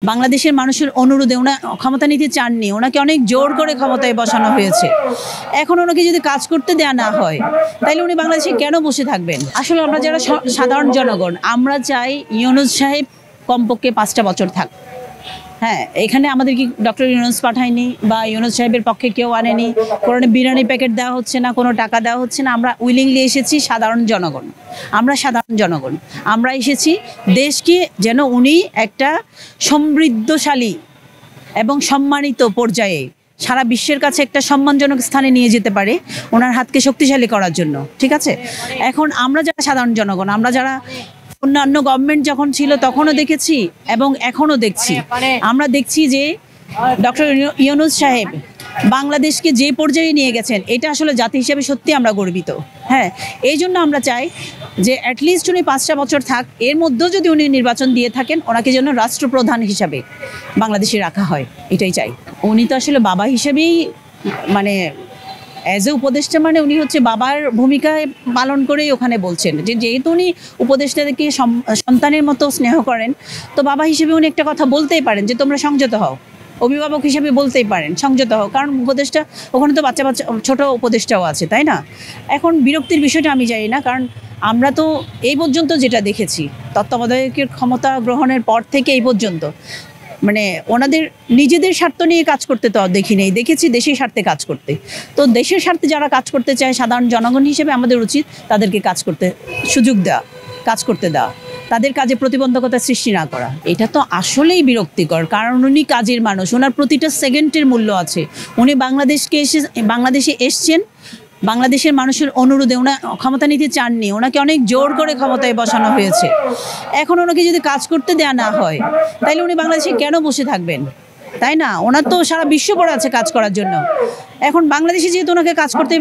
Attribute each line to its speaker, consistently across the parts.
Speaker 1: বাংলাদেশের মানুষের অনুরোধে ওনা ক্ষমতা নিতে চাননি, ওনাকে অনেক জোর করে ক্ষমতায় বসানো হয়েছে। এখন ওনাকে যদি কাজ করতে দেয়া না হয় তাহলে উনি বাংলাদেশে কেন বসে থাকবেন? আসলে আমরা যারা সাধারণ জনগণ আমরা চাই ইউনূস সাহেব কমপক্ষে 5টা বছর থাক। হ্যাঁ, এখানে আমাদের কি ডক্টর ইউনূস পাঠায়নি বা ইউনূস সাহেবের পক্ষে কেউ আনেনি, কোনো বিরিয়ানি প্যাকেট দেওয়া হচ্ছে না, কোনো টাকা দেওয়া হচ্ছে না। আমরা উইলিংলি এসেছি সাধারণ জনগণ, আমরা সাধারণ জনগণ আমরা এসেছি দেশকে যেন উনি একটা সমৃদ্ধশালী এবং সম্মানিত পর্যায়ে সারা বিশ্বের কাছে একটা সম্মানজনক স্থানে নিয়ে যেতে পারে, ওনার হাতকে শক্তিশালী করার জন্য। ঠিক আছে, এখন আমরা যারা সাধারণ জনগণ, আমরা যারা অন্যান্য গভর্নমেন্ট যখন ছিল তখনও দেখেছি এবং এখনও দেখছি, আমরা দেখছি যে ডক্টর ইউনূস সাহেব বাংলাদেশকে যে পর্যায়ে নিয়ে গেছেন এটা আসলে জাতি হিসেবে সত্যি আমরা গর্বিত। হ্যাঁ, এই জন্য আমরা চাই যে অ্যাটলিস্ট উনি 5টা বছর থাক, এর মধ্যেও যদি উনি নির্বাচন দিয়ে থাকেন ওনাকে যেন রাষ্ট্রপ্রধান হিসাবে বাংলাদেশে রাখা হয়, এটাই চাই। উনি তো আসলে বাবা হিসেবেই মানে অ্যাজ এ উপদেষ্টা, মানে উনি হচ্ছে বাবার ভূমিকায় পালন করেই ওখানে বলছেন যে যেহেতু উনি উপদেষ্টাদেরকে সন্তানের মতো স্নেহ করেন, তো বাবা হিসেবে উনি একটা কথা বলতেই পারেন যে তোমরা সংযত হও, অভিভাবক হিসেবে বলতেই পারেন সংযত হও, কারণ উপদেষ্টা ওখানে তো বাচ্চা ছোট উপদেষ্টাও আছে, তাই না? এখন বিরক্তির বিষয়টা আমি জানি না, কারণ আমরা তো এই পর্যন্ত যেটা দেখেছি তত্ত্বাবধায়কের ক্ষমতা গ্রহণের পর থেকে এই পর্যন্ত মানে ওনাদের নিজেদের স্বার্থ নিয়ে কাজ করতে তো দেখি নেই, দেখেছি দেশের স্বার্থে কাজ করতে। তো দেশের স্বার্থে যারা কাজ করতে চায় সাধারণ জনগণ হিসেবে আমাদের উচিত তাদেরকে কাজ করতে সুযোগ দেওয়া, কাজ করতে দেওয়া, তাদের কাজে প্রতিবন্ধকতা সৃষ্টি না করা। এটা তো আসলেই বিরক্তিকর, কারণ উনি কাজের মানুষ, ওনার প্রতিটা সেকেন্ডের মূল্য আছে। উনি বাংলাদেশে এসছেন বাংলাদেশের মানুষের অনুরোধে, ওনা ক্ষমতা নিতে চাননি, ওনাকে অনেক জোর করে ক্ষমতায় বসানো হয়েছে। এখন ওনাকে যদি কাজ করতে দেয়া না হয় তাহলে উনি বাংলাদেশে কেন বসে থাকবেন? তাই না? ওনার তো সারা বিশ্ব পড়ে আছে কাজ করার জন্য। এখন বাংলাদেশে যেহেতু ওনাকে কাজ করতে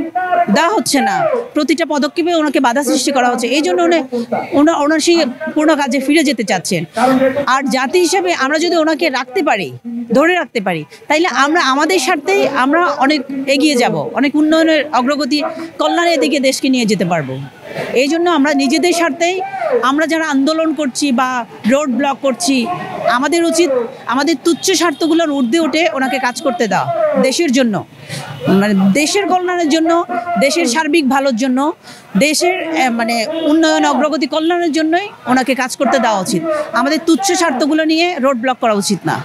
Speaker 1: দেওয়া হচ্ছে না, প্রতিটা পদক্ষেপে ওনাকে বাধা সৃষ্টি করা হচ্ছে, এই জন্য ওনার সেই পূর্ণ কাজে ফিরে যেতে চাচ্ছেন। আর জাতি হিসেবে আমরা যদি ওনাকে রাখতে পারি, ধরে রাখতে পারি, তাইলে আমরা আমাদের স্বার্থেই আমরা অনেক এগিয়ে যাব, অনেক উন্নয়নের অগ্রগতি কল্যাণের দিকে দেশকে নিয়ে যেতে পারবো। এই জন্য আমরা নিজেদের স্বার্থেই আমরা যারা আন্দোলন করছি বা রোড ব্লক করছি, আমাদের উচিত আমাদের তুচ্ছ স্বার্থগুলোর ঊর্ধ্বে উঠে ওনাকে কাজ করতে দেওয়া, দেশের জন্য, মানে দেশের কল্যাণের জন্য, দেশের সার্বিক ভালোর জন্য, দেশের মানে উন্নয়ন অগ্রগতি কল্যাণের জন্যই ওনাকে কাজ করতে দেওয়া উচিত। আমাদের তুচ্ছ স্বার্থগুলো নিয়ে রোড ব্লক করা উচিত না।